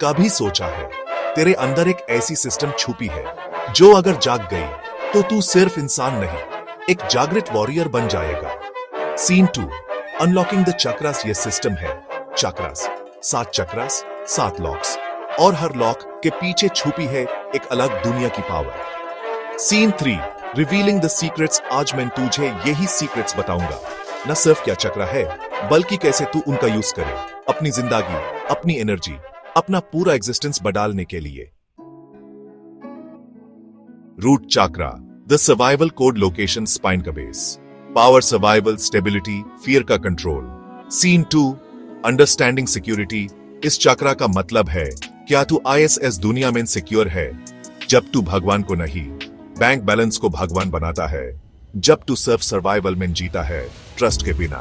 कभी सोचा है तेरे अंदर एक ऐसी सिस्टम छुपी है जो अगर जाग गई तो तू सिर्फ इंसान नहीं, एक जागृत वॉरियर बन जाएगा। Scene 2, unlocking the chakras. ये सिस्टम है चक्रास, 7 चक्रास, 7 लॉक्स, और हर लॉक के पीछे छुपी है एक अलग दुनिया की power. Scene 3, revealing the secrets. आज मैं तुझे यही सीक्रेट्स बताऊंगा, न सिर्फ क्या चक्रा है बल्कि कैसे तू उनका यूज करे अपनी जिंदगी, अपनी एनर्जी, अपना पूरा एग्जिस्टेंस बदलने के लिए। Root chakra, the survival code location, spine का base, power, survival, stability, fear का कंट्रोल। Scene 2, understanding security. इस चक्रा का मतलब है क्या तू ISS दुनिया में सिक्योर है जब तू भगवान को नहीं, बैंक बैलेंस को भगवान बनाता है, जब तू सिर्फ सर्वाइवल में जीता है ट्रस्ट के बिना,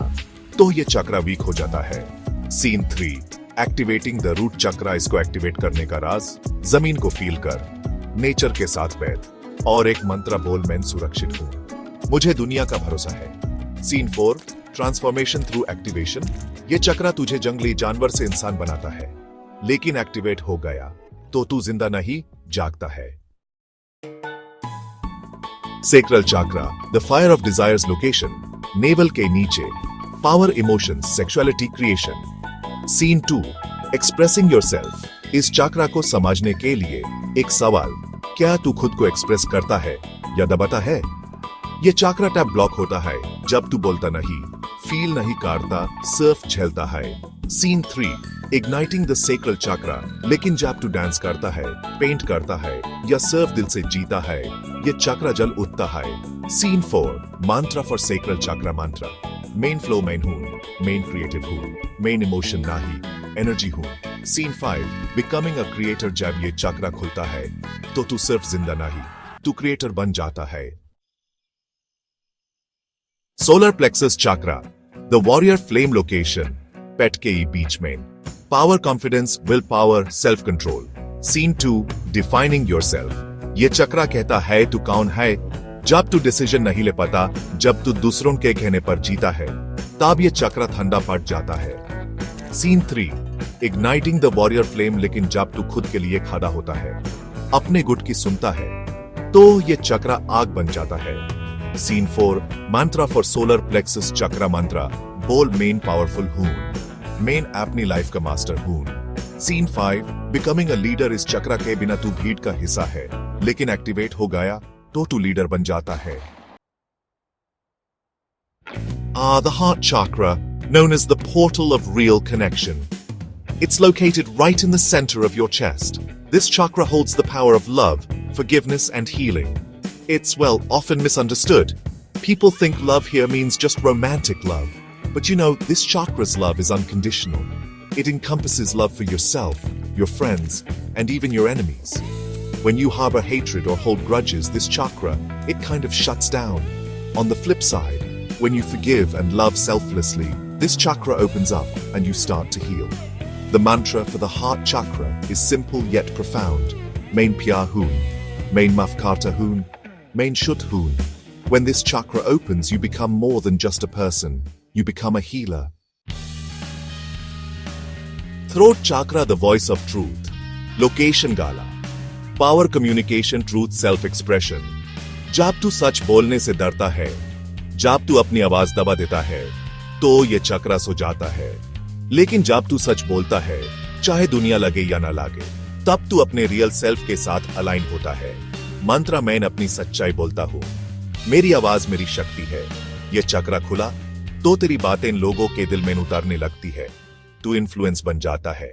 तो ये चक्रा वीक हो जाता है। सीन 3, एक्टिवेटिंग द रूट चक्रा। इसको एक्टिवेट करने का राज, जमीन को फील कर, नेचर के साथ बैठ और एक मंत्र बोल, मैं सुरक्षित हूं, मुझे दुनिया का भरोसा है। Scene 4, transformation through activation. ये चक्रा तुझे जंगली जानवर से इंसान बनाता है, लेकिन एक्टिवेट हो गया तो तू जिंदा नहीं, जागता है। Sacral chakra, the fire of desires location, navel के नीचे, power, emotions, sexuality, creation. Scene 2, expressing yourself. इस चक्रा को समझने के लिए एक सवाल, क्या तू खुद को एक्सप्रेस करता है या दबाता है? ये चक्रा टैप ब्लॉक होता है जब तू बोलता नहीं, फील नहीं करता, सिर्फ झेलता है। सीन 3, इग्नाइटिंग द सेक्रल चक्रा। लेकिन जब तू डांस करता है, पेंट करता है या सिर्फ दिल से जीता है, ये चक्रा जल उठता है। सीन 4, मंत्र फॉर सेक्रल चक्रा मंत्र। मेन फ्लो मैं हूं, मेन क्रिएटिव हूं, मेन इमोशन नहीं, एनर्जी हूं। Scene 5, becoming a creator. जब ये चक्रा खुलता है तो तू सिर्फ जिंदा नहीं, तू क्रिएटर बन जाता है। Solar plexus chakra, the warrior flame location, पेट के बीच में, power, confidence, will power, self control. Scene 2, defining yourself. ये चक्रा कहता है तू कौन है जब तू डिसीजन नहीं ले पाता, जब तू दूसरों के कहने पर जीता है, तब ये चक्रा ठंडा पड़ जाता है। Scene 3, igniting the warrior flame. लेकिन जब तू खुद के लिए खड़ा होता है, अपने गुट की सुनता है, तो ये चक्रा आग बन जाता है। सीन 4, मंत्र फॉर सोलर प्लेक्सस चक्रा मंत्र बोल, मेन पावरफुल हूं, मेन अपनी लाइफ का मास्टर हूं। Scene 5, becoming a leader. इस चक्रा के बिना तू भीड़ का हिस्सा है, लेकिन एक्टिवेट हो गया तो तू लीडर बन जाता है। The heart chakra, known as the portal of real connection. It's located right in the center of your chest. This chakra holds the power of love, forgiveness, and healing. It's, well, often misunderstood. People think love here means just romantic love. But you know, this chakra's love is unconditional. It encompasses love for yourself, your friends, and even your enemies. When you harbor hatred or hold grudges, this chakra, it kind of shuts down. On the flip side, when you forgive and love selflessly, this chakra opens up and you start to heal. The mantra for the heart chakra is simple yet profound. Main Pya Hoon, Main Maf Karta Hoon, Main Shut Hoon. When this chakra opens, you become more than just a person. You become a healer. Throat chakra, the voice of truth. Location Gala. Power, communication, truth, self-expression. जब तू सच बोलने से डरता है, जब तू अपनी आवाज दबा देता है, तो ये चक्रा सो जाता है। लेकिन जब तू सच बोलता है, चाहे दुनिया लगे या ना लगे, तब तू अपने रियल सेल्फ के साथ अलाइन होता है। मंत्र, मैं अपनी सच्चाई बोलता हूं, मेरी आवाज मेरी शक्ति है। ये चक्रा खुला तो तेरी बातें लोगों के दिल में उतरने लगती है, तू इन्फ्लुएंस बन जाता है।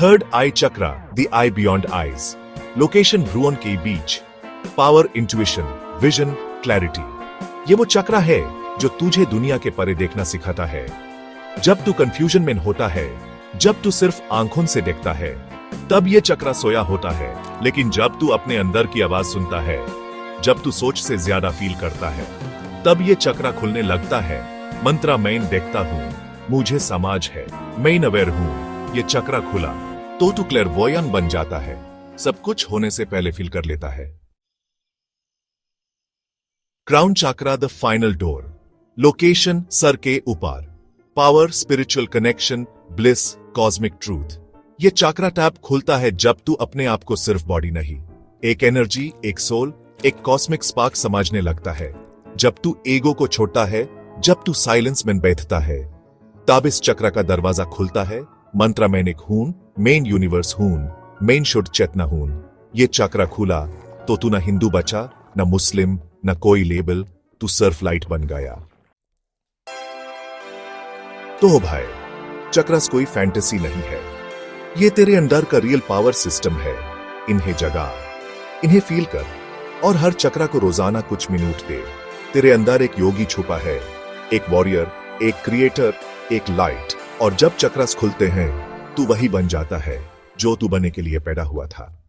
Third I chakra, the I beyond eyes. Location भ्रूण के बीच, पावर, इंट्यूशन, विजन, क्लैरिटी। ये वो चक्रा है जो तुझे दुनिया के परे देखना सिखाता है। जब तू कंफ्यूजन में होता है, जब तू सिर्फ आंखों से देखता है, तब ये चक्रा सोया होता है। लेकिन जब तू अपने अंदर की आवाज सुनता है, जब तू सोच से ज्यादा फील करता है, तब ये चक्रा खुलने लगता है। मंत्र, मैं देखता हूं, मुझे समझ है, मैं अवेयर हूं। ये चक्रा खुला तो तू क्लेरवॉयंट बन जाता है, सब कुछ होने से पहले फील कर लेता है। Crown chakra, the final door. Location, sir के ऊपर, power, spiritual connection, bliss, cosmic truth. ये चक्रा टैप खुलता है जब तू अपने आप को सिर्फ बॉडी नहीं, एक एनर्जी, एक सोल, एक कॉस्मिक स्पार्क समझने लगता है। जब तू ईगो को छोड़ता है, जब तू साइलेंस में बैठता है, तब इस चक्र का दरवाजा खुलता है। मंत्र मैनिक हून, मेन यूनिवर्स हून, मेन शुद्ध चेतना हून। ये चक्र खुला तो तू न हिंदू बचा, न मुस्लिम, न कोई लेबल, तू सिर्फ लाइट बन गया। तो भाई, चक्रस कोई फैंटेसी नहीं है, ये तेरे अंदर का रियल पावर सिस्टम है। इन्हें जगा, इन्हें फील कर, और हर चक्र को रोजाना कुछ मिनट दे। तेरे अंदर एक योगी छुपा है, एक वॉरियर, एक क्रिएटर, एक लाइट। और जब चक्रस खुलते हैं, तू वही बन जाता है जो तू बनने के लिए पैदा हुआ था।